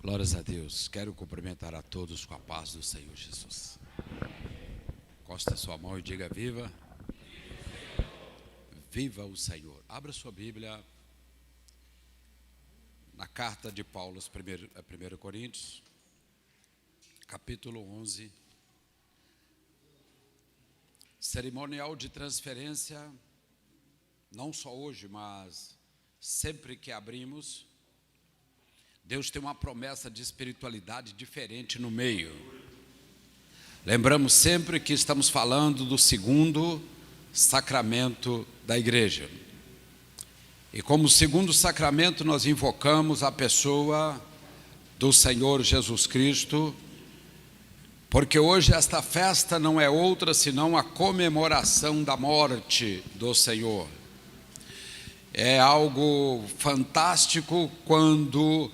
Glórias a Deus. Quero cumprimentar a todos com a paz do Senhor Jesus. Encosta a sua mão e diga: viva. Viva o Senhor. Abra sua Bíblia na carta de Paulo aos 1 Coríntios, capítulo 11. Cerimonial de transferência, não só hoje, mas sempre que abrimos, Deus tem uma promessa de espiritualidade diferente no meio. Lembramos sempre que estamos falando do segundo sacramento da igreja. E como segundo sacramento nós invocamos a pessoa do Senhor Jesus Cristo, porque hoje esta festa não é outra senão a comemoração da morte do Senhor. É algo fantástico quando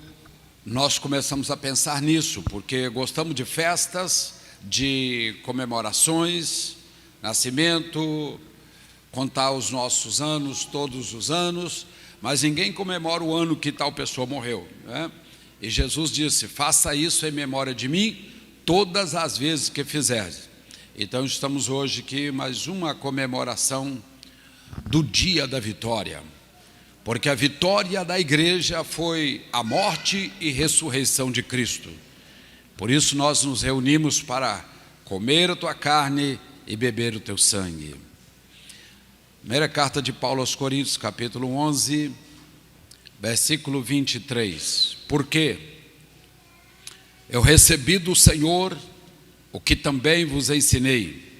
nós começamos a pensar nisso, porque gostamos de festas, de comemorações, nascimento, contar os nossos anos, todos os anos, mas ninguém comemora o ano que tal pessoa morreu, né? E Jesus disse: faça isso em memória de mim todas as vezes que fizeres. Então estamos hoje aqui mais uma comemoração do dia da vitória, porque a vitória da igreja foi a morte e ressurreição de Cristo. Por isso nós nos reunimos para comer a tua carne e beber o teu sangue. Primeira carta de Paulo aos Coríntios, capítulo 11, versículo 23. Porque eu recebi do Senhor o que também vos ensinei,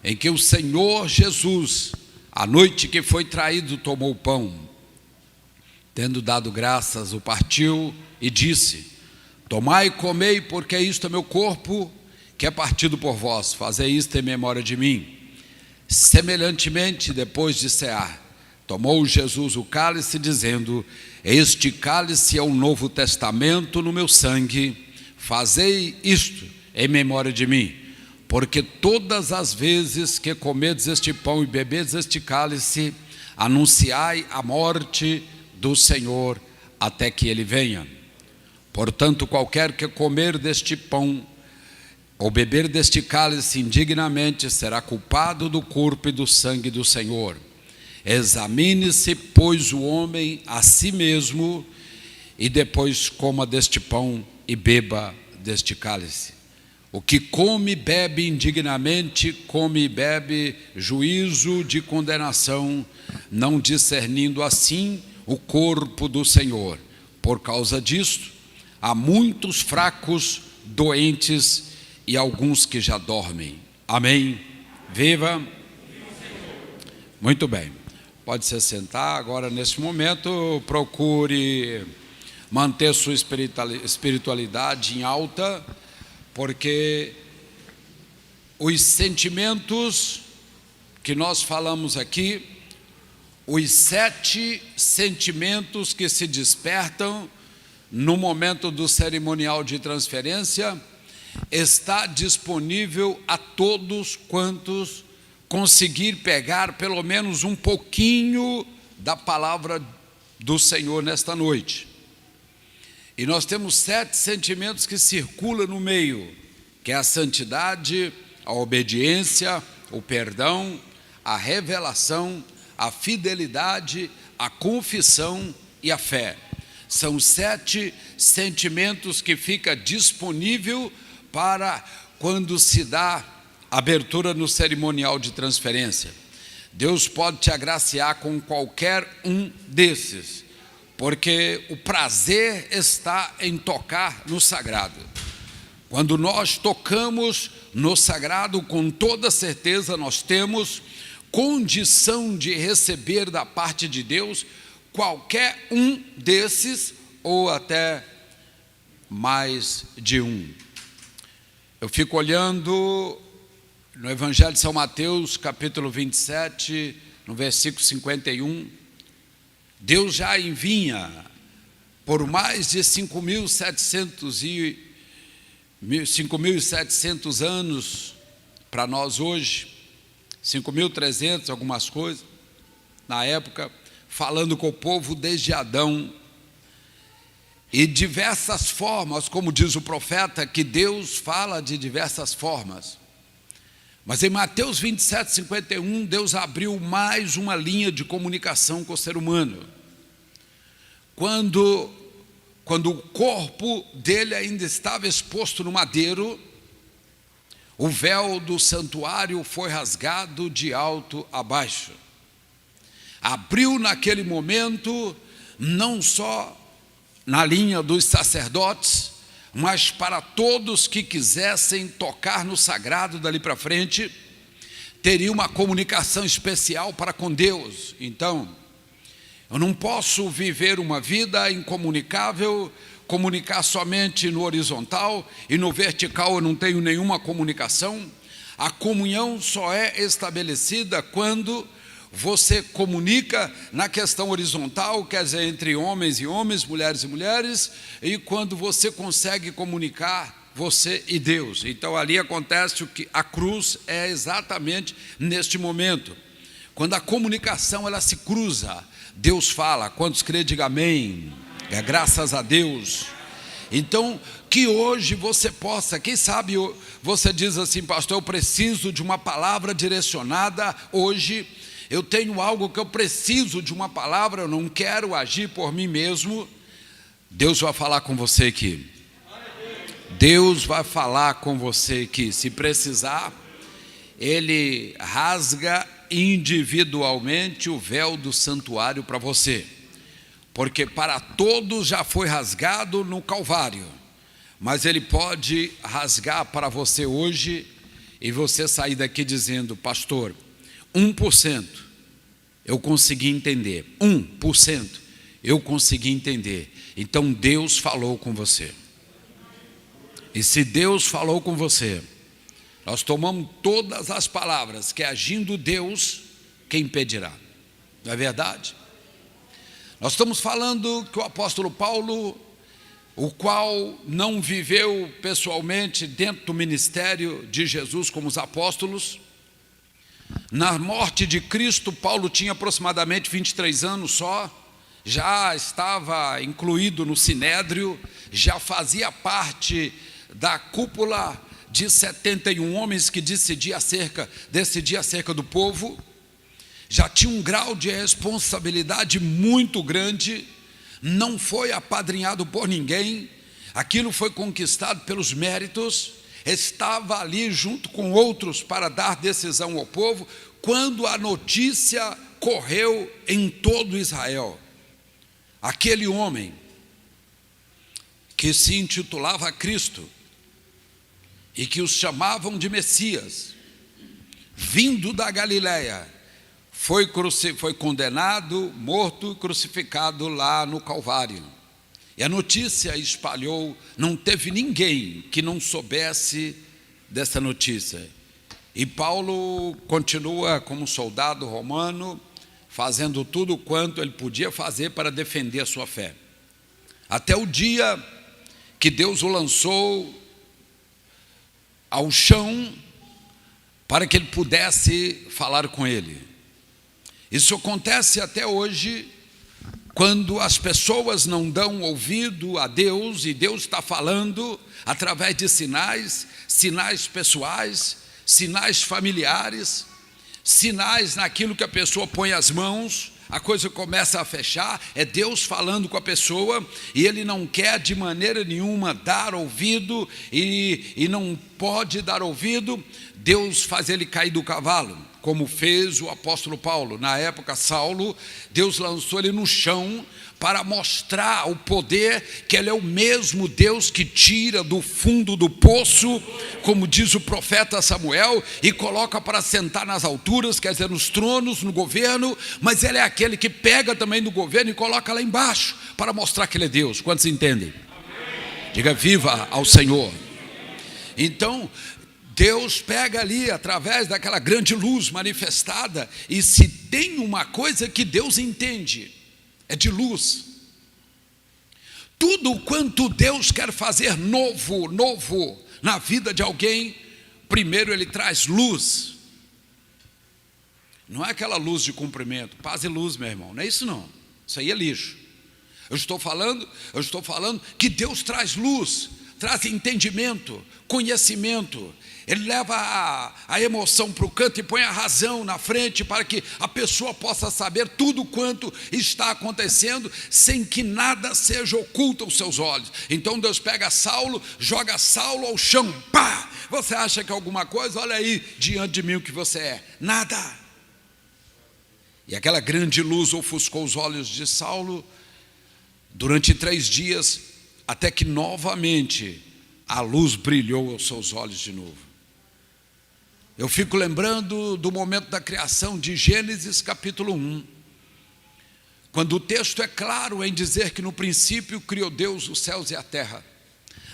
em que o Senhor Jesus, a noite que foi traído, tomou o pão, tendo dado graças, o partiu e disse: tomai e comei, porque isto é meu corpo, que é partido por vós. Fazei isto em memória de mim. Semelhantemente, depois de cear, tomou Jesus o cálice, dizendo: este cálice é o novo testamento no meu sangue. Fazei isto em memória de mim. Porque todas as vezes que comedes este pão e bebedes este cálice, anunciai a morte do Senhor até que ele venha. Portanto, qualquer que comer deste pão ou beber deste cálice indignamente será culpado do corpo e do sangue do Senhor. Examine-se, pois, o homem a si mesmo, e depois coma deste pão e beba deste cálice. O que come e bebe indignamente, come e bebe juízo de condenação, não discernindo assim o corpo do Senhor. Por causa disto, há muitos fracos, doentes e alguns que já dormem. Amém? Viva! Muito bem. Pode se sentar. Agora, nesse momento, procure manter sua espiritualidade em alta, porque os sentimentos que nós falamos aqui, os 7 sentimentos que se despertam no momento do cerimonial de transferência, está disponível a todos quantos conseguir pegar pelo menos um pouquinho da palavra do Senhor nesta noite. E nós temos 7 sentimentos que circulam no meio, que é a santidade, a obediência, o perdão, a revelação, a fidelidade, a confissão e a fé. São 7 sentimentos que fica disponível para quando se dá abertura no cerimonial de transferência. Deus pode te agraciar com qualquer um desses, porque o prazer está em tocar no sagrado. Quando nós tocamos no sagrado, com toda certeza nós temos condição de receber da parte de Deus qualquer um desses, ou até mais de um. Eu fico olhando no Evangelho de São Mateus, capítulo 27, no versículo 51, Deus já envinha por mais de 5.700 anos para nós hoje, 5.300 algumas coisas, na época, falando com o povo desde Adão. E diversas formas, como diz o profeta, que Deus fala de diversas formas. Mas em Mateus 27, 51, Deus abriu mais uma linha de comunicação com o ser humano. Quando o corpo dele ainda estava exposto no madeiro, o véu do santuário foi rasgado de alto a baixo. Abriu naquele momento, não só na linha dos sacerdotes, mas para todos que quisessem tocar no sagrado dali para frente, teria uma comunicação especial para com Deus. Então, eu não posso viver uma vida incomunicável, comunicar somente no horizontal, e no vertical eu não tenho nenhuma comunicação. A comunhão só é estabelecida quando você comunica na questão horizontal, quer dizer, entre homens e homens, mulheres e mulheres, e quando você consegue comunicar você e Deus. Então ali acontece o que a cruz é exatamente neste momento. Quando a comunicação ela se cruza, Deus fala. Quantos crê, diga amém. Graças a Deus. Então, que hoje você possa, quem sabe você diz assim: pastor, eu preciso de uma palavra direcionada hoje. Eu tenho algo que eu preciso de uma palavra, eu não quero agir por mim mesmo. Deus vai falar com você aqui. Deus vai falar com você aqui. Se precisar, Ele rasga individualmente o véu do santuário para você. Porque para todos já foi rasgado no Calvário. Mas Ele pode rasgar para você hoje e você sair daqui dizendo: pastor, 1% eu consegui entender, 1% eu consegui entender. Então Deus falou com você. E se Deus falou com você, nós tomamos todas as palavras, que agindo Deus, quem impedirá? Não é verdade? Nós estamos falando que o apóstolo Paulo, o qual não viveu pessoalmente dentro do ministério de Jesus como os apóstolos, na morte de Cristo, Paulo tinha aproximadamente 23 anos só, já estava incluído no Sinédrio, já fazia parte da cúpula de 71 homens que decidia acerca do povo, já tinha um grau de responsabilidade muito grande, não foi apadrinhado por ninguém, aquilo foi conquistado pelos méritos, estava ali junto com outros para dar decisão ao povo, quando a notícia correu em todo Israel. Aquele homem que se intitulava Cristo e que os chamavam de Messias, vindo da Galileia, foi condenado, morto e crucificado lá no Calvário. E a notícia espalhou, não teve ninguém que não soubesse dessa notícia. E Paulo continua como soldado romano, fazendo tudo quanto ele podia fazer para defender a sua fé. Até o dia que Deus o lançou ao chão para que ele pudesse falar com ele. Isso acontece até hoje, quando as pessoas não dão ouvido a Deus, e Deus está falando através de sinais pessoais, sinais familiares, sinais naquilo que a pessoa põe as mãos, a coisa começa a fechar, é Deus falando com a pessoa, e Ele não quer de maneira nenhuma dar ouvido, e não pode dar ouvido. Deus faz ele cair do cavalo, como fez o apóstolo Paulo. Na época, Saulo, Deus lançou ele no chão para mostrar o poder, que Ele é o mesmo Deus que tira do fundo do poço, como diz o profeta Samuel, e coloca para sentar nas alturas, quer dizer, nos tronos, no governo, mas Ele é aquele que pega também do governo e coloca lá embaixo, para mostrar que Ele é Deus. Quantos entendem? Amém. Diga viva ao Senhor. Então, Deus pega ali, através daquela grande luz manifestada, e se tem uma coisa que Deus entende, é de luz. Tudo quanto Deus quer fazer novo na vida de alguém, primeiro Ele traz luz. Não é aquela luz de comprimento, paz e luz, meu irmão, não é isso não, isso aí é lixo. Eu estou falando que Deus traz luz, traz entendimento, conhecimento. Ele leva a emoção para o canto e põe a razão na frente para que a pessoa possa saber tudo quanto está acontecendo, sem que nada seja oculto aos seus olhos. Então Deus pega Saulo, joga Saulo ao chão, pá! Você acha que é alguma coisa? Olha aí diante de mim o que você é, nada. E aquela grande luz ofuscou os olhos de Saulo durante 3 dias, até que novamente a luz brilhou aos seus olhos de novo. Eu fico lembrando do momento da criação de Gênesis capítulo 1, quando o texto é claro em dizer que no princípio criou Deus os céus e a terra.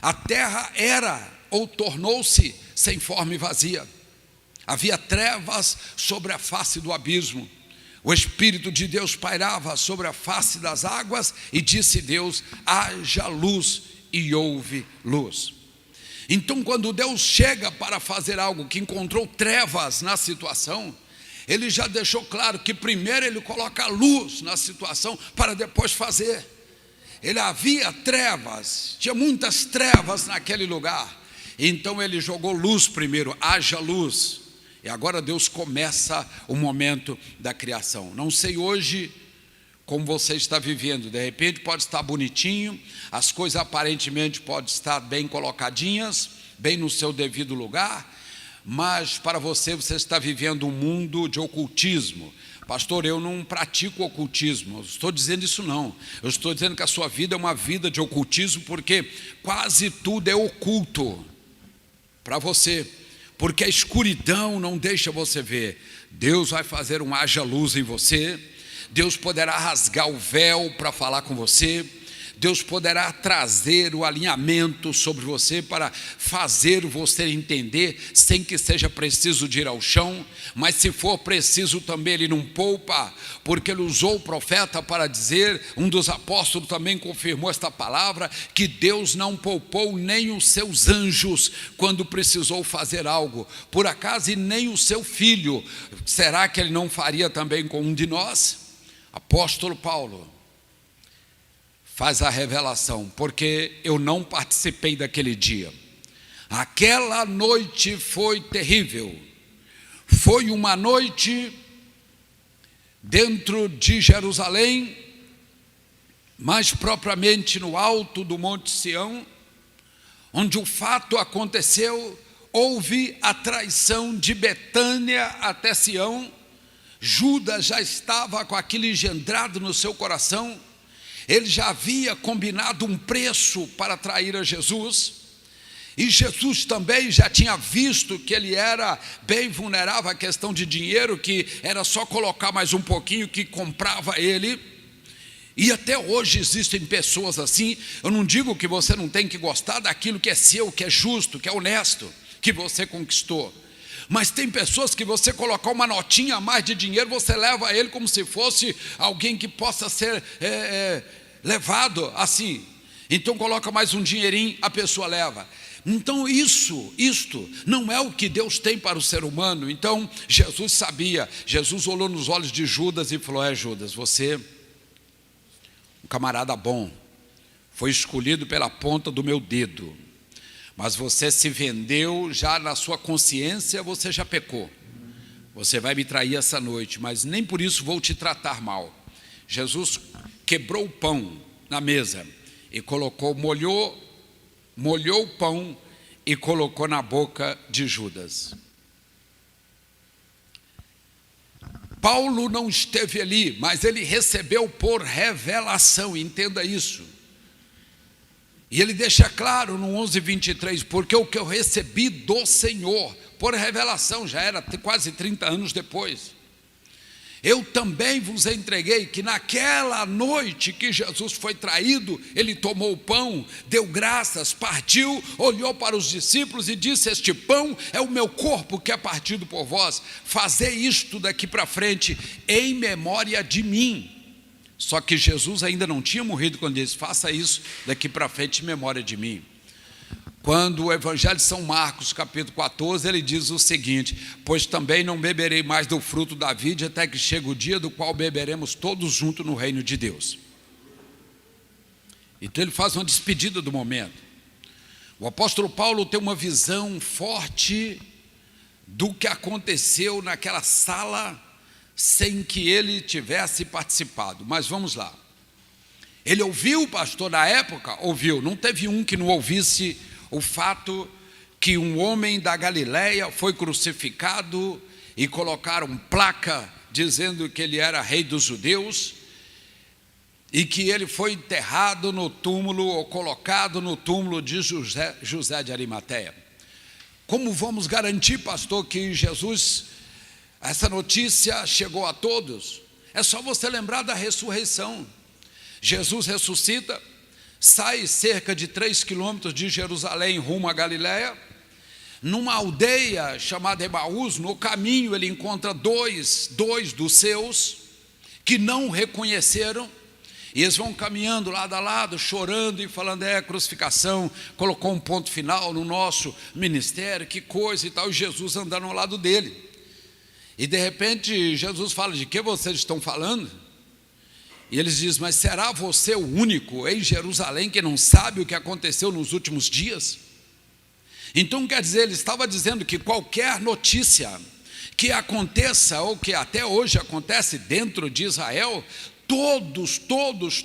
A terra era ou tornou-se sem forma e vazia. Havia trevas sobre a face do abismo. O Espírito de Deus pairava sobre a face das águas e disse Deus: haja luz, e houve luz. Então, quando Deus chega para fazer algo que encontrou trevas na situação, Ele já deixou claro que primeiro Ele coloca a luz na situação para depois fazer. Ele havia trevas, tinha muitas trevas naquele lugar, então Ele jogou luz primeiro, haja luz. E agora Deus começa o momento da criação. Não sei hoje como você está vivendo, de repente pode estar bonitinho, as coisas aparentemente podem estar bem colocadinhas, bem no seu devido lugar, mas para você está vivendo um mundo de ocultismo. Pastor, eu não pratico ocultismo. Eu estou dizendo isso não. Eu estou dizendo que a sua vida é uma vida de ocultismo, porque quase tudo é oculto para você, porque a escuridão não deixa você ver. Deus vai fazer um haja luz em você. Deus poderá rasgar o véu para falar com você. Deus poderá trazer o alinhamento sobre você para fazer você entender, sem que seja preciso de ir ao chão. Mas se for preciso também Ele não poupa, porque Ele usou o profeta para dizer, um dos apóstolos também confirmou esta palavra, que Deus não poupou nem os seus anjos quando precisou fazer algo. Por acaso, e nem o seu filho, será que Ele não faria também com um de nós? Apóstolo Paulo faz a revelação, porque eu não participei daquele dia. Aquela noite foi terrível. Foi uma noite dentro de Jerusalém, mais propriamente no alto do Monte Sião, onde o fato aconteceu. Houve a traição de Betânia até Sião. Judas já estava com aquilo engendrado no seu coração. Ele já havia combinado um preço para trair a Jesus, e Jesus também já tinha visto que ele era bem vulnerável à questão de dinheiro, que era só colocar mais um pouquinho que comprava ele. E até hoje existem pessoas assim. Eu não digo que você não tem que gostar daquilo que é seu, que é justo, que é honesto, que você conquistou, mas tem pessoas que você colocar uma notinha a mais de dinheiro, você leva ele como se fosse alguém que possa ser levado assim. Então coloca mais um dinheirinho, a pessoa leva. Então isto não é o que Deus tem para o ser humano. Então Jesus sabia. Jesus olhou nos olhos de Judas e falou: Judas, você, um camarada bom, foi escolhido pela ponta do meu dedo, mas você se vendeu, já na sua consciência você já pecou. Você vai me trair essa noite, mas nem por isso vou te tratar mal. Jesus quebrou o pão na mesa e colocou, molhou o pão e colocou na boca de Judas. Paulo não esteve ali, mas ele recebeu por revelação, entenda isso. E ele deixa claro no 11:23, porque o que eu recebi do Senhor, por revelação, já era quase 30 anos depois. Eu também vos entreguei que naquela noite que Jesus foi traído, ele tomou o pão, deu graças, partiu, olhou para os discípulos e disse: este pão é o meu corpo que é partido por vós, fazei isto daqui para frente em memória de mim. Só que Jesus ainda não tinha morrido quando ele disse: faça isso daqui para frente em memória de mim. Quando o Evangelho de São Marcos, capítulo 14, ele diz o seguinte: pois também não beberei mais do fruto da vide, até que chegue o dia do qual beberemos todos juntos no reino de Deus. Então ele faz uma despedida do momento. O apóstolo Paulo tem uma visão forte do que aconteceu naquela sala sem que ele tivesse participado. Mas vamos lá. Ele ouviu o pastor na época? Ouviu. Não teve um que não ouvisse o fato que um homem da Galileia foi crucificado e colocaram placa dizendo que ele era rei dos judeus e que ele foi enterrado no túmulo ou colocado no túmulo de José de Arimateia. Como vamos garantir, pastor, que Jesus, essa notícia chegou a todos? É só você lembrar da ressurreição. Jesus ressuscita, sai cerca de 3 quilômetros de Jerusalém rumo à Galileia. Numa aldeia chamada Emaús, no caminho ele encontra dois dos seus que não o reconheceram. E eles vão caminhando lado a lado, chorando e falando, crucificação, colocou um ponto final no nosso ministério, que coisa e tal, e Jesus andando ao lado dele. E de repente Jesus fala, de que vocês estão falando? E eles dizem, mas será você o único em Jerusalém que não sabe o que aconteceu nos últimos dias? Então quer dizer, ele estava dizendo que qualquer notícia que aconteça, ou que até hoje acontece dentro de Israel, todos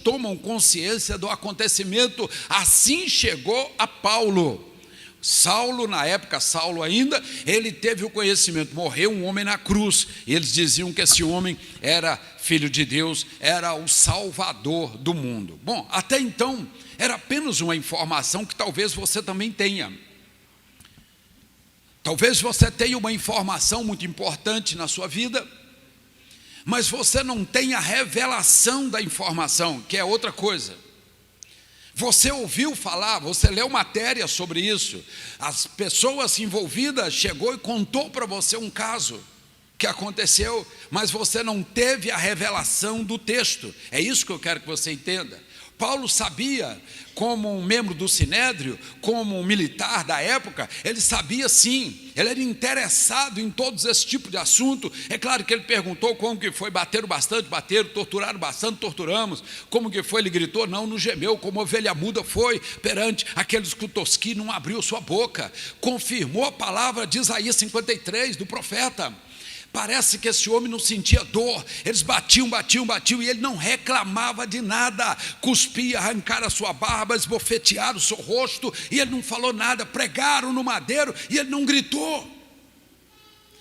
tomam consciência do acontecimento. Assim chegou a Paulo. Saulo, na época, Saulo ainda, ele teve o conhecimento, morreu um homem na cruz, e eles diziam que esse homem era filho de Deus, era o salvador do mundo. Bom, até então, era apenas uma informação que talvez você também tenha. Talvez você tenha uma informação muito importante na sua vida, mas você não tem a revelação da informação, que é outra coisa. Você ouviu falar, você leu matéria sobre isso, as pessoas envolvidas chegou e contou para você um caso que aconteceu, mas você não teve a revelação do texto. É isso que eu quero que você entenda. Paulo sabia, como um membro do Sinédrio, como um militar da época, ele sabia sim, ele era interessado em todos esse tipo de assunto. É claro que ele perguntou como que foi, bateram bastante, torturaram bastante, torturamos, como que foi, ele gritou, não gemeu, como ovelha muda foi perante aqueles que o tosqui, não abriu sua boca, confirmou a palavra de Isaías 53, do profeta. Parece que esse homem não sentia dor, eles batiam, e ele não reclamava de nada, cuspia, arrancaram a sua barba, esbofetearam o seu rosto, e ele não falou nada, pregaram no madeiro, e ele não gritou.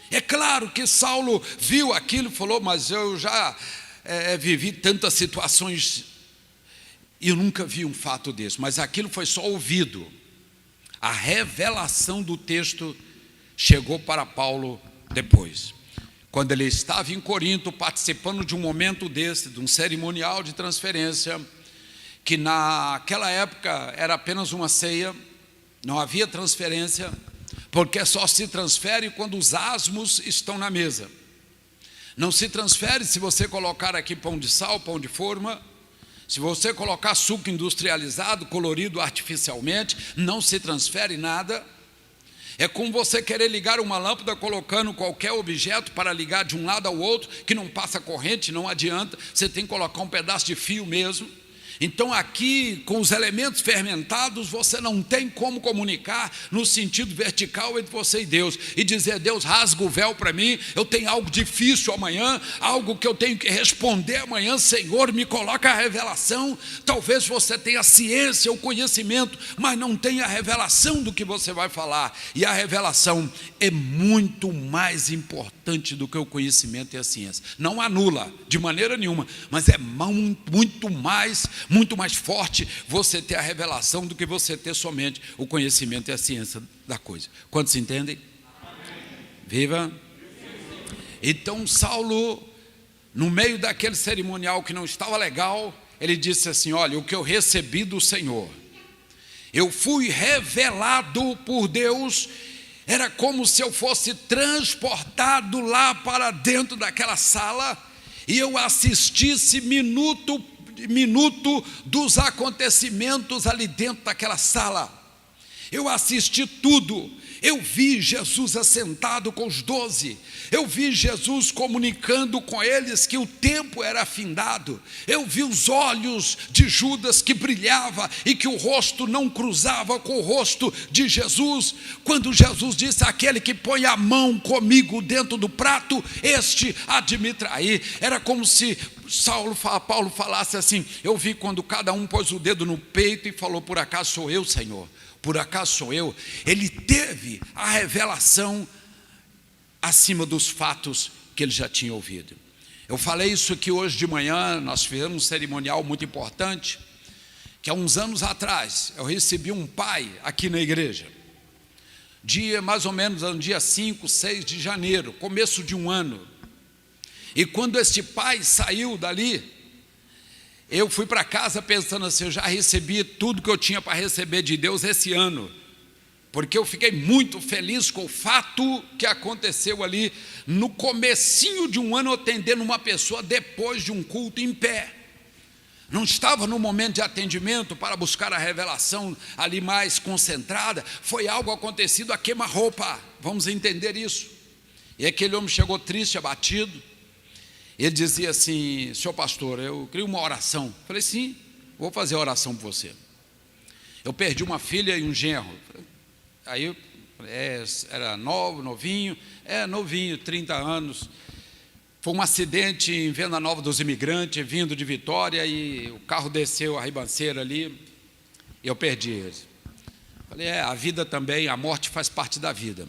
É claro que Saulo viu aquilo e falou, mas eu já vivi tantas situações, e eu nunca vi um fato desse, mas aquilo foi só ouvido. A revelação do texto chegou para Paulo depois. Quando ele estava em Corinto, participando de um momento desse, de um cerimonial de transferência, que naquela época era apenas uma ceia, não havia transferência, porque só se transfere quando os asmos estão na mesa. Não se transfere se você colocar aqui pão de sal, pão de forma, se você colocar suco industrializado, colorido artificialmente, não se transfere nada. É como você querer ligar uma lâmpada colocando qualquer objeto para ligar de um lado ao outro, que não passa corrente, não adianta, você tem que colocar um pedaço de fio mesmo. Então aqui, com os elementos fermentados, você não tem como comunicar no sentido vertical entre você e Deus, e dizer, Deus, rasga o véu para mim, eu tenho algo difícil amanhã, algo que eu tenho que responder amanhã, Senhor, me coloca a revelação. Talvez você tenha a ciência, o conhecimento, mas não tenha a revelação do que você vai falar, e a revelação é muito mais importante do que o conhecimento e a ciência. Não anula de maneira nenhuma, mas é muito mais forte você ter a revelação do que você ter somente o conhecimento e a ciência da coisa. Quantos entendem? Amém. Viva! Então Saulo, no meio daquele cerimonial que não estava legal, ele disse assim, olha, o que eu recebi do Senhor, eu fui revelado por Deus, era como se eu fosse transportado lá para dentro daquela sala, e eu assistisse minuto dos acontecimentos ali dentro daquela sala. Eu assisti tudo, Eu vi Jesus assentado com os 12, eu vi Jesus comunicando com eles que o tempo era findado, eu vi os olhos de Judas que brilhava e que o rosto não cruzava com o rosto de Jesus, quando Jesus disse: aquele que põe a mão comigo dentro do prato, este há de me trair. Era como se Paulo falasse assim: eu vi quando cada um pôs o dedo no peito e falou: por acaso sou eu, Senhor? Por acaso sou eu? Ele teve a revelação acima dos fatos que ele já tinha ouvido. Eu falei isso aqui hoje de manhã. Nós fizemos um cerimonial muito importante, que há uns anos atrás eu recebi um pai aqui na igreja, mais ou menos no dia 5, 6 de janeiro, começo de um ano. E quando este pai saiu dali, eu fui para casa pensando assim: eu já recebi tudo que eu tinha para receber de Deus esse ano, porque eu fiquei muito feliz com o fato que aconteceu ali, no comecinho de um ano, atendendo uma pessoa depois de um culto em pé. Não estava no momento de atendimento para buscar a revelação ali mais concentrada, foi algo acontecido a queima-roupa, vamos entender isso. E aquele homem chegou triste, abatido. Ele dizia assim: senhor pastor, eu queria uma oração. Eu falei: sim, vou fazer a oração por você. Eu perdi uma filha e um genro. Aí era novinho, 30 anos. Foi um acidente em Venda Nova dos Imigrantes, vindo de Vitória, e o carro desceu a ribanceira ali, e eu perdi eles. Falei: a vida também, a morte faz parte da vida.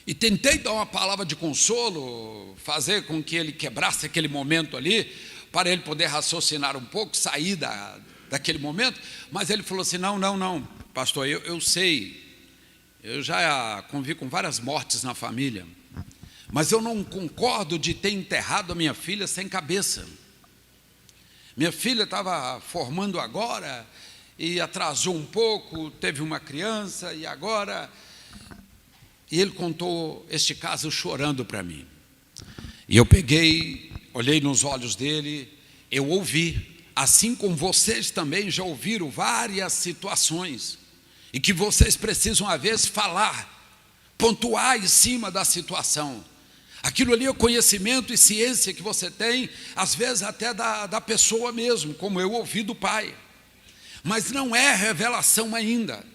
E tentei dar uma palavra de consolo, fazer com que ele quebrasse aquele momento ali, para ele poder raciocinar um pouco, sair daquele momento. Mas ele falou assim: não, pastor, eu sei, eu já convivi com várias mortes na família, mas eu não concordo de ter enterrado a minha filha sem cabeça. Minha filha estava formando agora, e atrasou um pouco, teve uma criança, e agora... E ele contou este caso chorando para mim. E eu peguei, olhei nos olhos dele, eu ouvi, assim como vocês também já ouviram várias situações, e que vocês precisam, às vezes, falar, pontuar em cima da situação. Aquilo ali é conhecimento e ciência que você tem, às vezes até da pessoa mesmo, como eu ouvi do pai. Mas não é revelação ainda.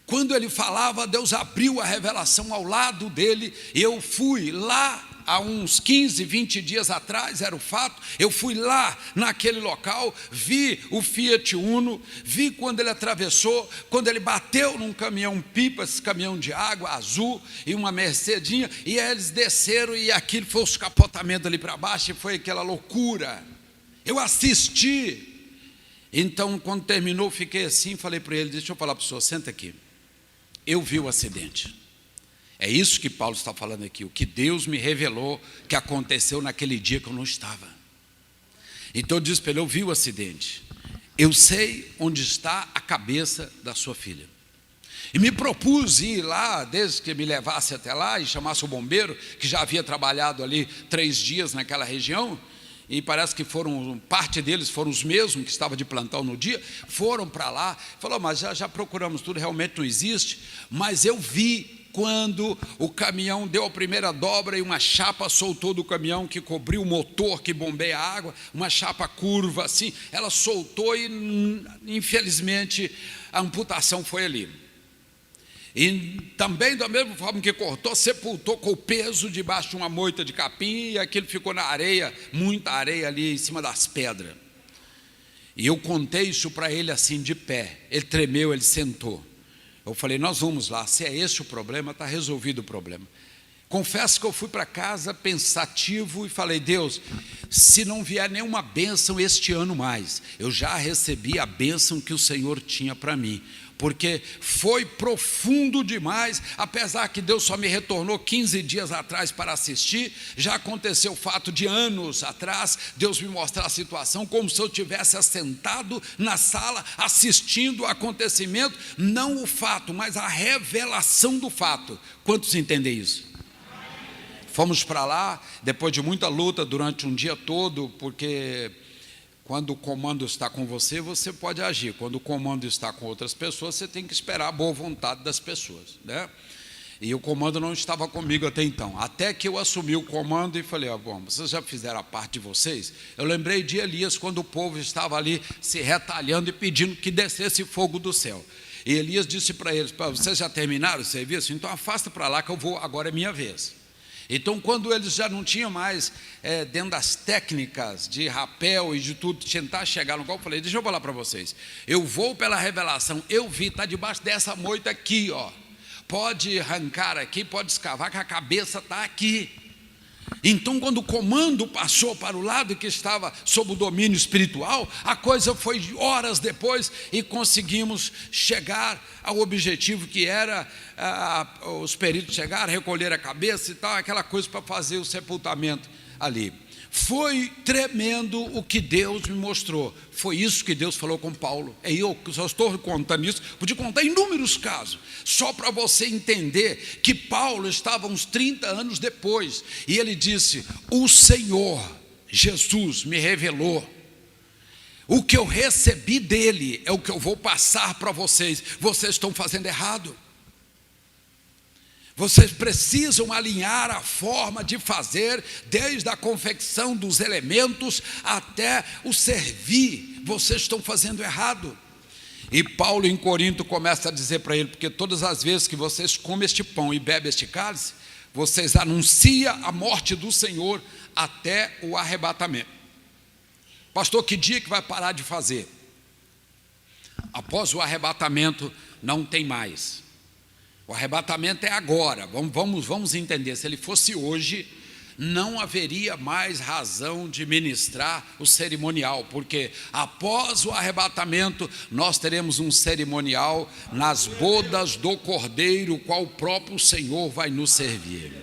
Quando ele falava, Deus abriu a revelação ao lado dele. Eu fui lá, há uns 15, 20 dias atrás, era o fato. Eu fui lá naquele local, vi o Fiat Uno, vi quando ele atravessou, quando ele bateu num caminhão-pipa, esse caminhão de água azul, e uma Mercedinha, e aí eles desceram, e aquilo foi os capotamentos ali para baixo, e foi aquela loucura. Eu assisti. Então, quando terminou, fiquei assim, falei para ele: deixa eu falar para o senhor, senta aqui. Eu vi o acidente. É isso que Paulo está falando aqui, o que Deus me revelou que aconteceu naquele dia que eu não estava. Então eu disse para ele: eu vi o acidente, eu sei onde está a cabeça da sua filha. E me propus ir lá, desde que me levasse até lá e chamasse o bombeiro, que já havia trabalhado ali 3 dias naquela região, e parece que parte deles foram os mesmos que estavam de plantão no dia, foram para lá, falou: mas já procuramos tudo, realmente não existe. Mas eu vi quando o caminhão deu a primeira dobra e uma chapa soltou do caminhão que cobriu o motor que bombeia a água, uma chapa curva assim, ela soltou e infelizmente a amputação foi ali. E também da mesma forma que cortou, sepultou com o peso debaixo de uma moita de capim, e aquilo ficou na areia, muita areia ali em cima das pedras. E eu contei isso para ele assim de pé, ele tremeu, ele sentou. Eu falei: nós vamos lá, se é esse o problema, está resolvido o problema. Confesso que eu fui para casa pensativo e falei: Deus, se não vier nenhuma bênção este ano mais, eu já recebi a bênção que o Senhor tinha para mim, porque foi profundo demais. Apesar que Deus só me retornou 15 dias atrás para assistir, já aconteceu o fato de anos atrás, Deus me mostrar a situação como se eu tivesse assentado na sala assistindo o acontecimento, não o fato, mas a revelação do fato. Quantos entendem isso? Fomos para lá, depois de muita luta durante um dia todo, porque Quando o comando está com você, você pode agir. Quando o comando está com outras pessoas, você tem que esperar a boa vontade das pessoas, né? E o comando não estava comigo até então. Até que eu assumi o comando e falei, bom, vocês já fizeram a parte de vocês? Eu lembrei de Elias, quando o povo estava ali se retalhando e pedindo que descesse fogo do céu. E Elias disse para eles, vocês já terminaram o serviço? Então afasta para lá que eu vou, agora é minha vez. Então, quando eles já não tinham mais, dentro das técnicas de rapel e de tudo, tentar chegar no qual, eu falei, deixa eu falar para vocês, eu vou pela revelação, eu vi, está debaixo dessa moita aqui, ó. Pode arrancar aqui, pode escavar, que a cabeça está aqui. Então, quando o comando passou para o lado que estava sob o domínio espiritual, a coisa foi horas depois e conseguimos chegar ao objetivo que era os peritos chegar, recolher a cabeça e tal, aquela coisa para fazer o sepultamento ali. Foi tremendo o que Deus me mostrou. Foi isso que Deus falou com Paulo. Eu só estou contando isso, podia contar inúmeros casos, só para você entender que Paulo estava uns 30 anos depois, e ele disse, o Senhor Jesus me revelou, o que eu recebi dele é o que eu vou passar para vocês. Vocês estão fazendo errado. Vocês precisam alinhar a forma de fazer, desde a confecção dos elementos até o servir. Vocês estão fazendo errado. E Paulo em Corinto começa a dizer para ele, porque todas as vezes que vocês comem este pão e bebem este cálice, vocês anunciam a morte do Senhor até o arrebatamento. Pastor, que dia que vai parar de fazer? Após o arrebatamento não tem mais. O arrebatamento é agora. Vamos entender, se ele fosse hoje, não haveria mais razão de ministrar o cerimonial, porque após o arrebatamento nós teremos um cerimonial nas bodas do Cordeiro, qual o próprio Senhor vai nos servir.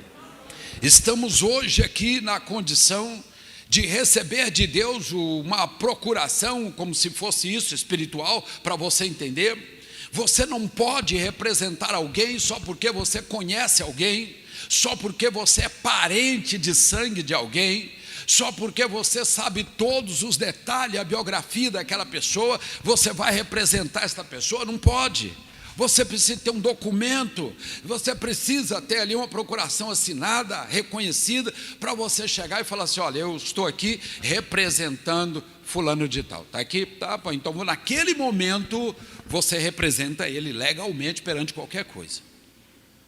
Estamos hoje aqui na condição de receber de Deus uma procuração, como se fosse isso, espiritual, para você entender. Você não pode representar alguém só porque você conhece alguém, só porque você é parente de sangue de alguém, só porque você sabe todos os detalhes, a biografia daquela pessoa, você vai representar esta pessoa. Não pode. Você precisa ter um documento, você precisa ter ali uma procuração assinada, reconhecida, para você chegar e falar assim, olha, eu estou aqui representando fulano de tal. Está aqui? Tá, então naquele momento você representa ele legalmente perante qualquer coisa,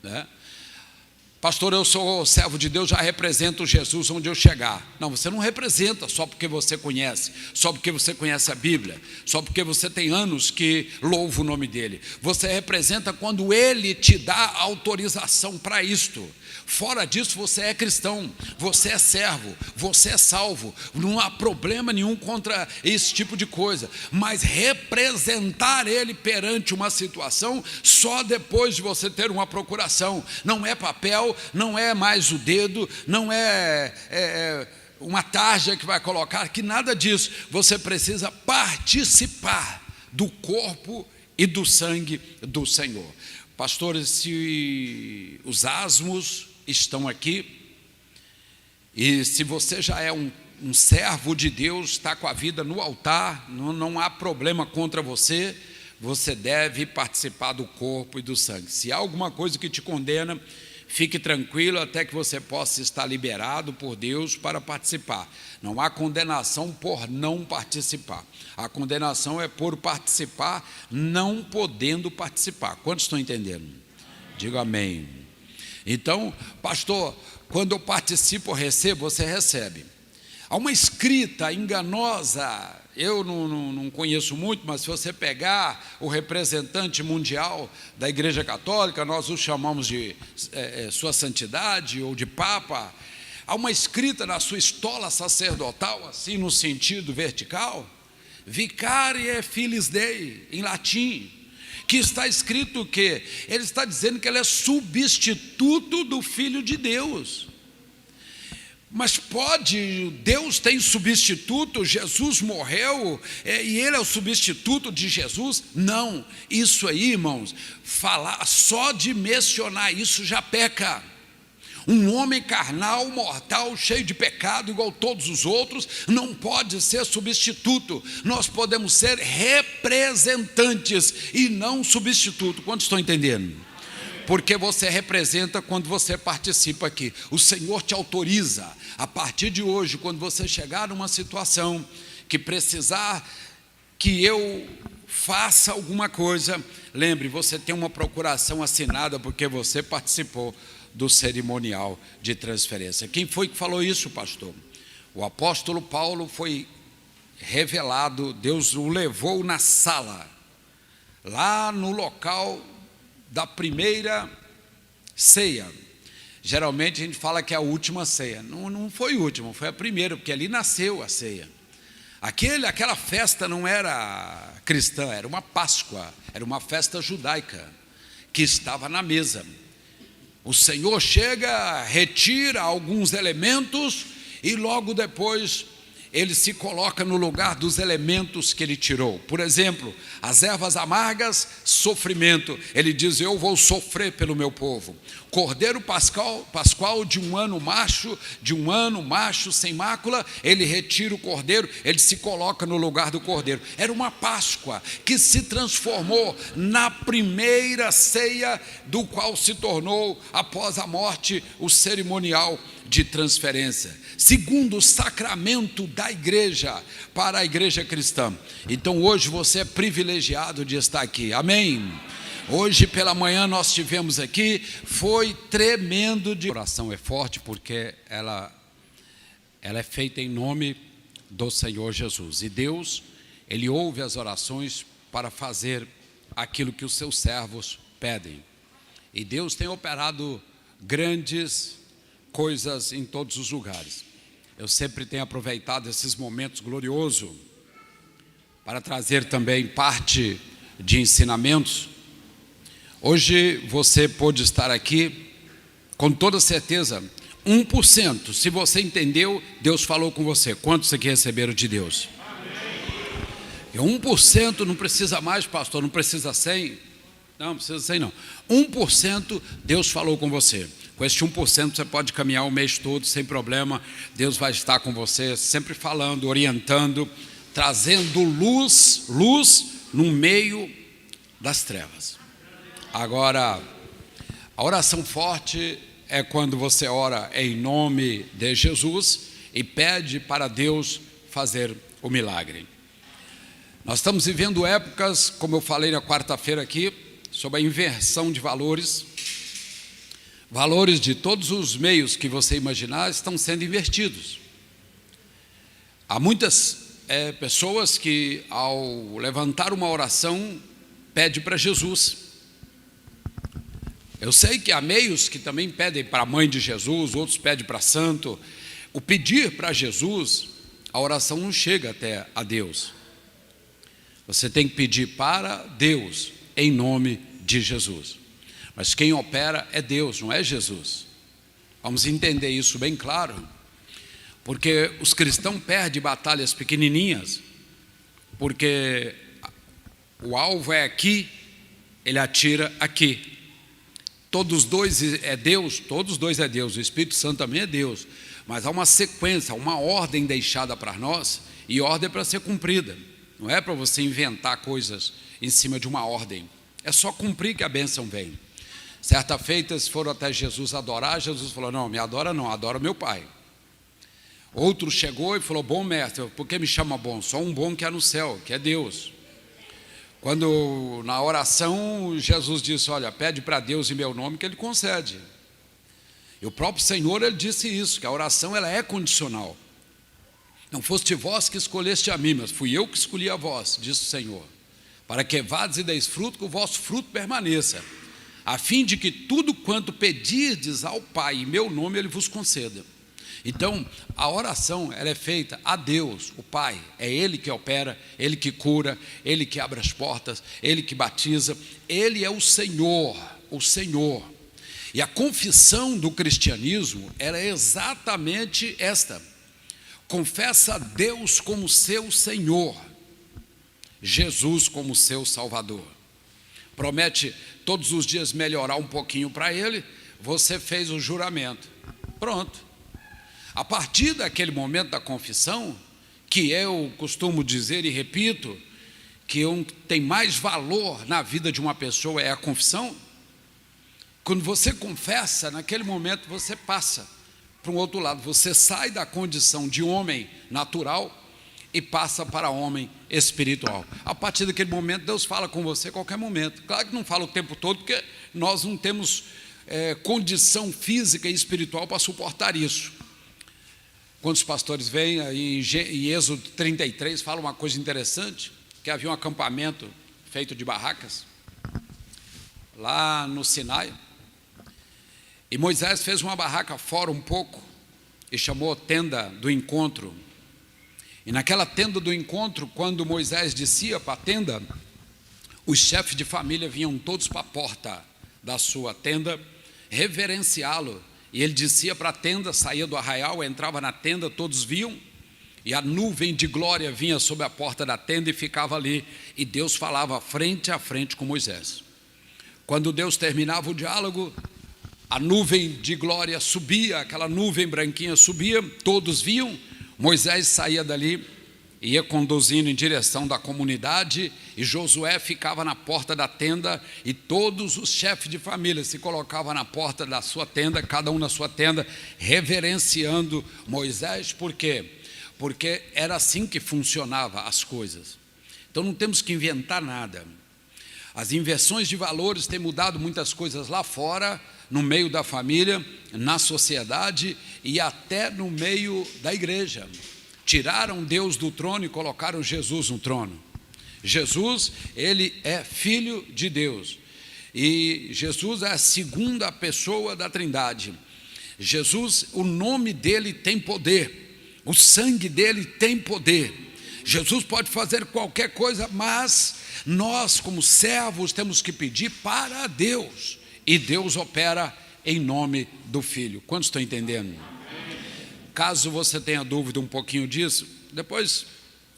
né? Pastor, eu sou servo de Deus, já represento Jesus onde eu chegar. Não, você não representa só porque você conhece, só porque você conhece a Bíblia, só porque você tem anos que louva o nome dele. Você representa quando ele te dá autorização para isto. Fora disso, você é cristão, você é servo, você é salvo. Não há problema nenhum contra esse tipo de coisa. Mas representar ele perante uma situação só depois de você ter uma procuração. Não é papel, não é mais o dedo, não é uma tarja que vai colocar, que nada disso. Você precisa participar do corpo e do sangue do Senhor. Pastores, se os asmos estão aqui, e se você já é um servo de Deus, está com a vida no altar, não há problema contra você, você deve participar do corpo e do sangue. Se há alguma coisa que te condena, fique tranquilo até que você possa estar liberado por Deus para participar. Não há condenação por não participar. A condenação é por participar, não podendo participar. Quantos estão entendendo? Diga amém. Então, pastor, quando eu participo ou recebo, você recebe. Há uma escrita enganosa, eu não conheço muito, mas se você pegar o representante mundial da Igreja Católica, nós o chamamos de Sua Santidade ou de Papa. Há uma escrita na sua estola sacerdotal, assim no sentido vertical, Vicariae Filis Dei, em latim, que está escrito que ele está dizendo que ele é substituto do Filho de Deus. Mas Deus tem substituto, Jesus morreu e ele é o substituto de Jesus? Não, isso aí, irmãos, falar só de mencionar isso já peca. Um homem carnal, mortal, cheio de pecado, igual todos os outros, não pode ser substituto. Nós podemos ser representantes e não substituto. Quantos estão entendendo? Porque você representa quando você participa aqui. O Senhor te autoriza, a partir de hoje, quando você chegar numa situação que precisar que eu faça alguma coisa, lembre, você tem uma procuração assinada porque você participou do cerimonial de transferência. Quem foi que falou isso, pastor? O apóstolo Paulo foi revelado, Deus o levou na sala, lá no local da primeira ceia. Geralmente a gente fala que é a última ceia. Não foi a última, foi a primeira, porque ali nasceu a ceia. Aquela festa não era cristã, era uma Páscoa, era uma festa judaica que estava na mesa. O Senhor chega, retira alguns elementos e logo depois ele se coloca no lugar dos elementos que ele tirou. Por exemplo, as ervas amargas, sofrimento. Ele diz: eu vou sofrer pelo meu povo. Cordeiro pascual de um ano macho sem mácula, ele retira o cordeiro, ele se coloca no lugar do cordeiro. Era uma Páscoa que se transformou na primeira ceia, do qual se tornou, após a morte, o cerimonial de transferência, segundo o sacramento da igreja, para a igreja cristã. Então hoje você é privilegiado de estar aqui, amém? Hoje pela manhã nós tivemos aqui, foi tremendo. A oração é forte porque ela é feita em nome do Senhor Jesus, e Deus, Ele ouve as orações para fazer aquilo que os seus servos pedem, e Deus tem operado grandes coisas em todos os lugares. Eu sempre tenho aproveitado esses momentos gloriosos para trazer também parte de ensinamentos. Hoje você pode estar aqui com toda certeza, 1%, se você entendeu, Deus falou com você. Quantos aqui receberam de Deus? E 1% não precisa mais, pastor, não precisa 100, não precisa 100 não, 1% Deus falou com você. Com este 1% você pode caminhar o mês todo sem problema. Deus vai estar com você, sempre falando, orientando, trazendo luz no meio das trevas. Agora, a oração forte é quando você ora em nome de Jesus e pede para Deus fazer o milagre. Nós estamos vivendo épocas, como eu falei na quarta-feira aqui, sobre a inversão de valores. Valores de todos os meios que você imaginar estão sendo invertidos. Há muitas pessoas que, ao levantar uma oração, pedem para Jesus. Eu sei que há meios que também pedem para a mãe de Jesus, outros pedem para santo. O pedir para Jesus, a oração não chega até a Deus. Você tem que pedir para Deus, em nome de Jesus. Mas quem opera é Deus, não é Jesus. Vamos entender isso bem claro, porque os cristãos perdem batalhas pequenininhas, porque o alvo é aqui, ele atira aqui. Todos dois é Deus, o Espírito Santo também é Deus, mas há uma sequência, uma ordem deixada para nós, e ordem é para ser cumprida, não é para você inventar coisas em cima de uma ordem, é só cumprir que a bênção vem. Certa feita eles foram até Jesus adorar, Jesus falou: não, me adora não, adora meu Pai. Outro chegou e falou: bom mestre, por que me chama bom? Só um bom que é no céu, que é Deus. Quando na oração Jesus disse: olha, pede para Deus em meu nome que Ele concede. E o próprio Senhor, Ele disse isso, que a oração ela é condicional. Não foste vós que escolheste a mim, mas fui eu que escolhi a vós, disse o Senhor, para que vades e deis fruto, que o vosso fruto permaneça, a fim de que tudo quanto pedirdes ao Pai em meu nome, Ele vos conceda. Então, a oração ela é feita a Deus, o Pai, é Ele que opera, Ele que cura, Ele que abre as portas, Ele que batiza, Ele é o Senhor, o Senhor. E a confissão do cristianismo era exatamente esta: confessa a Deus como seu Senhor, Jesus como seu Salvador. Promete todos os dias melhorar um pouquinho para Ele, você fez o juramento. Pronto. A partir daquele momento da confissão, que eu costumo dizer e repito, que tem mais valor na vida de uma pessoa é a confissão. Quando você confessa, naquele momento você passa para um outro lado, você sai da condição de homem natural e passa para homem espiritual. A partir daquele momento, Deus fala com você a qualquer momento. Claro que não fala o tempo todo, porque nós não temos condição física e espiritual para suportar isso. Quando os pastores vêm, aí em Êxodo 33, fala uma coisa interessante, que havia um acampamento feito de barracas, lá no Sinai, e Moisés fez uma barraca fora um pouco, e chamou a tenda do encontro. E naquela tenda do encontro, quando Moisés descia para a tenda, os chefes de família vinham todos para a porta da sua tenda, reverenciá-lo. E ele descia para a tenda, saía do arraial, entrava na tenda, todos viam, e a nuvem de glória vinha sobre a porta da tenda e ficava ali, e Deus falava frente a frente com Moisés. Quando Deus terminava o diálogo, a nuvem de glória subia, aquela nuvem branquinha subia, todos viam, Moisés saía dali, ia conduzindo em direção da comunidade, e Josué ficava na porta da tenda, e todos os chefes de família se colocavam na porta da sua tenda, cada um na sua tenda, reverenciando Moisés. Por quê? Porque era assim que funcionava as coisas. Então não temos que inventar nada. As inversões de valores têm mudado muitas coisas lá fora, no meio da família, na sociedade e até no meio da igreja. Tiraram Deus do trono e colocaram Jesus no trono. Jesus, ele é filho de Deus. E Jesus é a segunda pessoa da Trindade. Jesus, o nome dele tem poder. O sangue dele tem poder. Jesus pode fazer qualquer coisa, mas nós, como servos, temos que pedir para Deus. E Deus opera em nome do Filho. Quantos estão entendendo? Caso você tenha dúvida um pouquinho disso, depois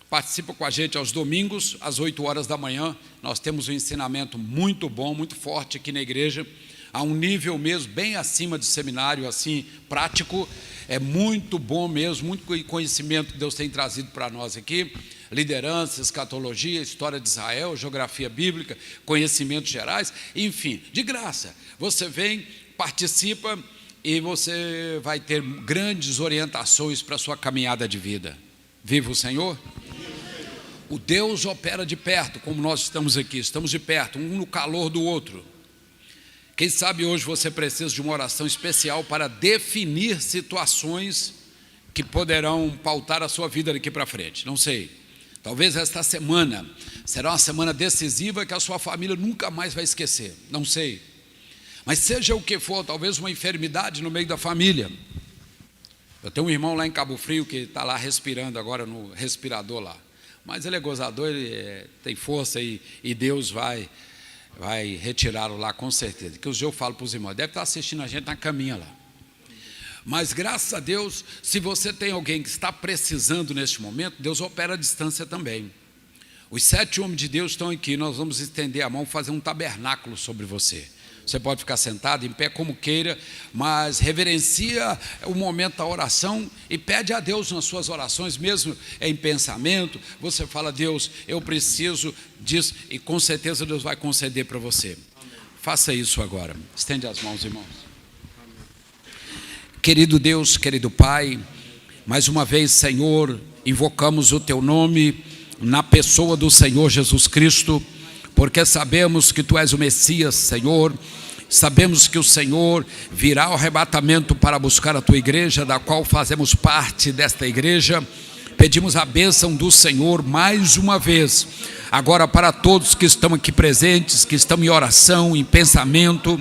participa com a gente aos domingos, às 8 horas da manhã. Nós temos um ensinamento muito bom, muito forte aqui na igreja, a um nível mesmo bem acima de seminário, assim, prático. É muito bom mesmo, muito conhecimento que Deus tem trazido para nós aqui. Liderança, escatologia, história de Israel, geografia bíblica, conhecimentos gerais, enfim, de graça. Você vem, participa e você vai ter grandes orientações para a sua caminhada de vida. Viva o Senhor! O Deus opera de perto, como nós estamos aqui, estamos de perto, um no calor do outro. Quem sabe hoje você precisa de uma oração especial para definir situações que poderão pautar a sua vida daqui para frente, não sei. Talvez esta semana será uma semana decisiva que a sua família nunca mais vai esquecer, não sei. Mas seja o que for, talvez uma enfermidade no meio da família. Eu tenho um irmão lá em Cabo Frio que está lá respirando agora no respirador lá. Mas ele é gozador, ele tem força e Deus vai retirá-lo lá com certeza. Que eu falo para os irmãos, deve estar assistindo a gente na caminha lá. Mas graças a Deus, se você tem alguém que está precisando neste momento, Deus opera à distância também. Os 7 homens de Deus estão aqui, nós vamos estender a mão, fazer um tabernáculo sobre você. Você pode ficar sentado, em pé, como queira, mas reverencia o momento da oração e pede a Deus nas suas orações, mesmo em pensamento. Você fala, Deus, eu preciso disso, e com certeza Deus vai conceder para você. Amém. Faça isso agora. Estende as mãos, irmãos. Querido Deus, querido Pai, mais uma vez, Senhor, invocamos o Teu nome na pessoa do Senhor Jesus Cristo, porque sabemos que Tu és o Messias, Senhor. Sabemos que o Senhor virá ao arrebatamento para buscar a Tua igreja, da qual fazemos parte desta igreja. Pedimos a bênção do Senhor mais uma vez, agora para todos que estão aqui presentes, que estão em oração, em pensamento,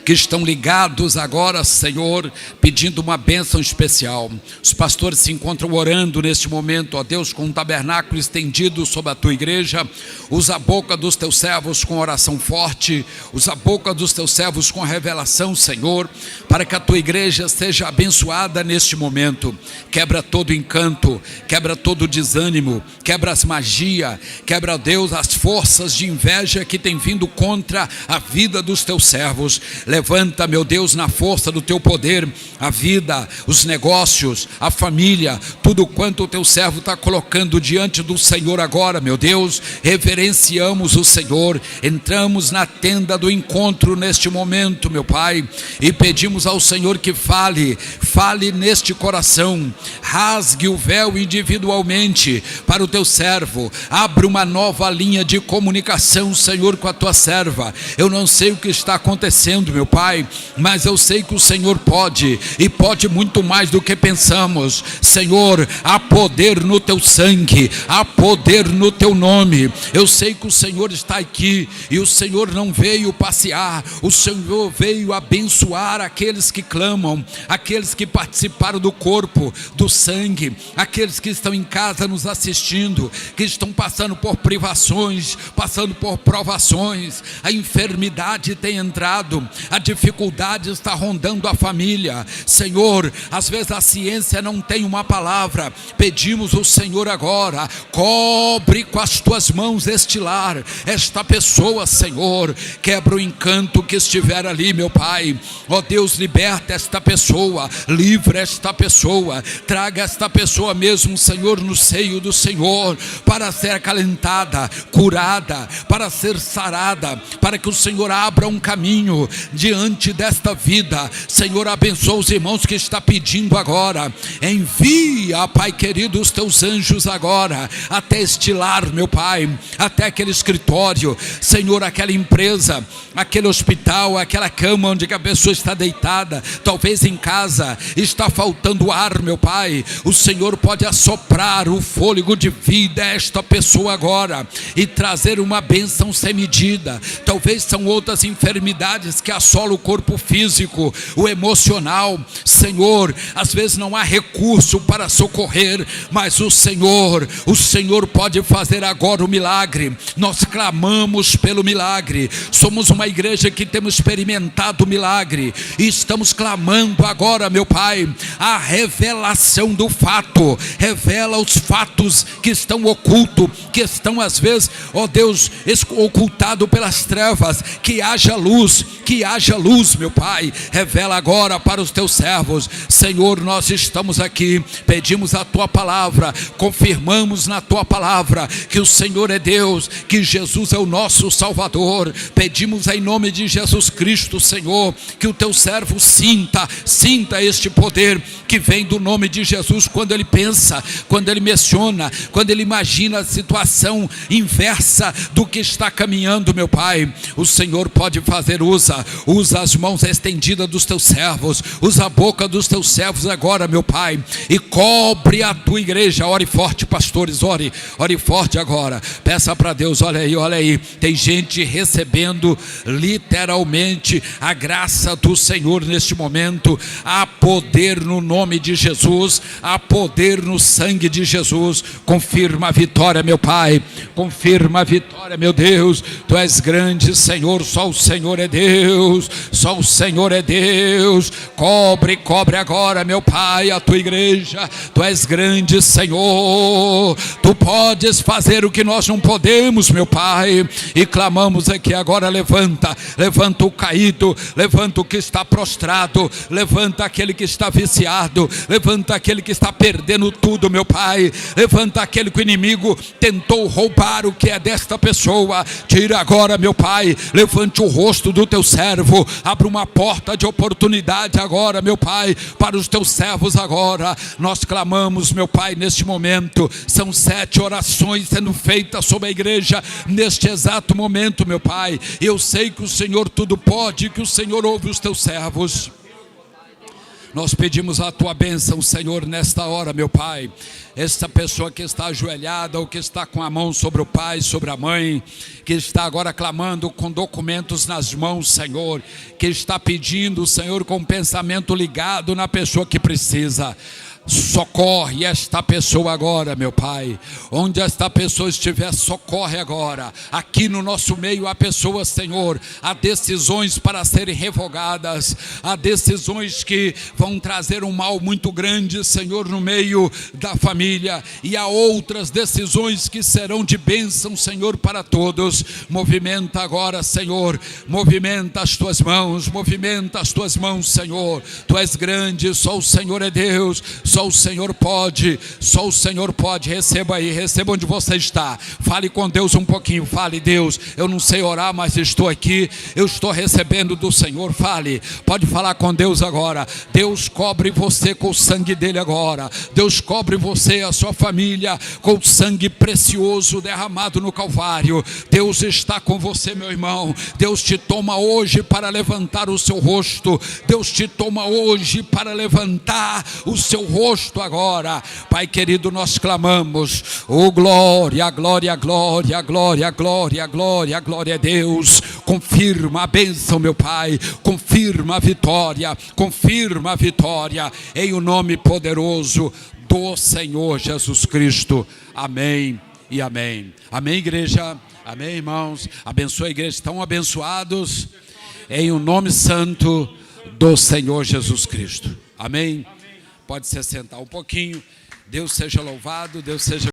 que estão ligados agora, Senhor, pedindo uma bênção especial. Os pastores se encontram orando neste momento, ó Deus, com um tabernáculo estendido sobre a Tua igreja. Usa a boca dos Teus servos com oração forte, usa a boca dos Teus servos com revelação, Senhor, para que a Tua igreja seja abençoada neste momento. Quebra todo encanto, quebra todo desânimo, quebra as magias, quebra, Deus, as forças de inveja que tem vindo contra a vida dos Teus servos. Levanta, meu Deus, na força do teu poder, a vida, os negócios, a família, tudo quanto o teu servo está colocando diante do Senhor agora, meu Deus. Reverenciamos o Senhor, entramos na tenda do encontro neste momento, meu Pai, e pedimos ao Senhor que fale neste coração, rasgue o véu individualmente para o teu servo, abra uma nova linha de comunicação, Senhor, com a tua serva. Eu não sei o que está acontecendo, meu Pai, mas eu sei que o Senhor pode, e pode muito mais do que pensamos. Senhor, há poder no teu sangue, há poder no teu nome. Eu sei que o Senhor está aqui, e o Senhor não veio passear, o Senhor veio abençoar aqueles que clamam, aqueles que participaram do corpo, do sangue, aqueles que estão em casa nos assistindo, que estão passando por privações, passando por provações. A enfermidade tem entrado, a dificuldade está rondando a família. Senhor, às vezes a ciência não tem uma palavra. Pedimos ao Senhor agora, cobre com as tuas mãos este lar, esta pessoa, Senhor. Quebra o encanto que estiver ali, meu Pai. Ó Deus, liberta esta pessoa, livra esta pessoa, traga esta pessoa mesmo, Senhor, no seio do Senhor, para ser acalentada, curada, para ser sarada, para que o Senhor abra um caminho diante desta vida. Senhor, abençoa os irmãos que está pedindo agora. Envia, Pai querido, os teus anjos agora até este lar, meu Pai, até aquele escritório, Senhor, aquela empresa, aquele hospital, aquela cama onde a pessoa está deitada, talvez em casa, está faltando ar, meu Pai. O Senhor pode assoprar o fôlego de vida a esta pessoa agora e trazer uma bênção sem medida. Talvez são outras enfermidades que assolam o corpo físico, o emocional. Senhor, às vezes não há recurso para socorrer, mas o Senhor pode fazer agora o milagre. Nós clamamos pelo milagre. Somos uma igreja que temos experimentado o milagre e estamos clamando agora, meu Pai, a revelação do fato. Revela os fatos que estão ocultos, que estão às vezes, ó Deus, ocultado pelas trevas. Que haja luz, meu Pai. Revela agora para os teus servos. Senhor, nós estamos aqui, pedimos a tua palavra, confirmamos na tua palavra que o Senhor é Deus, que Jesus é o nosso Salvador. Pedimos em nome de Jesus Cristo, Senhor, que o teu servo sinta este poder que vem do nome de Jesus. Quando ele pensa, quando ele menciona, quando ele imagina a situação inversa do que está caminhando, meu Pai, o Senhor pode fazer. Usa as mãos estendidas dos teus servos, usa a boca dos teus servos agora, meu Pai, e cobre a tua igreja. Ore forte, pastores, ore forte agora. Peça para Deus. Olha aí, tem gente recebendo literalmente a graça do Senhor neste momento. Há poder no nome de Jesus, há poder no sangue de Jesus. Confirma a vitória, meu Pai, confirma a vitória, meu Deus. Tu és grande, Senhor, só o Senhor é Deus, só o Senhor é Deus. Cobre agora, meu Pai, a tua igreja. Tu és grande, Senhor, tu podes fazer o que nós não podemos, meu Pai, e clamamos aqui agora. Levanta o caído, levanta o que está prostrado, levanta aquele que está viciado, levanta aquele que está perdendo tudo, meu Pai, levanta aquele que o inimigo tentou roubar o que é desta pessoa. Tira agora, meu Pai, levante o rosto do teu servo, abre uma porta de oportunidade agora, meu Pai, para os teus servos agora. Nós clamamos, meu Pai, neste momento. São 7 orações sendo feitas sobre a igreja neste exato momento, meu Pai. Eu sei que o Senhor tudo pode, que o Senhor ouve os teus servos. Nós pedimos a tua bênção, Senhor, nesta hora, meu Pai. Esta pessoa que está ajoelhada, ou que está com a mão sobre o pai, sobre a mãe, que está agora clamando com documentos nas mãos, Senhor, que está pedindo, Senhor, com o pensamento ligado na pessoa que precisa. Socorre esta pessoa agora, meu Pai. Onde esta pessoa estiver, socorre agora. Aqui no nosso meio há pessoas, Senhor, há decisões para serem revogadas, há decisões que vão trazer um mal muito grande, Senhor, no meio da família, e há outras decisões que serão de bênção, Senhor, para todos. Movimenta agora, Senhor, movimenta as tuas mãos, Senhor. Tu és grande, só o Senhor é Deus. Só o Senhor pode, receba aí, receba onde você está, fale com Deus um pouquinho, fale: Deus, eu não sei orar, mas estou aqui, eu estou recebendo do Senhor. Fale, pode falar com Deus agora. Deus cobre você com o sangue dele agora, Deus cobre você e a sua família com o sangue precioso derramado no Calvário. Deus está com você, meu irmão. Deus te toma hoje para levantar o seu rosto, Deus te toma hoje para levantar o seu rosto agora. Pai querido, nós clamamos: oh glória, glória, glória, glória, glória, glória, glória a Deus. Confirma a bênção, meu Pai, confirma a vitória, em o nome poderoso do Senhor Jesus Cristo. Amém e amém. Amém, igreja. Amém, irmãos. Abençoa a igreja, estão abençoados em o nome santo do Senhor Jesus Cristo. Amém. Pode se sentar um pouquinho. Deus seja louvado, Deus seja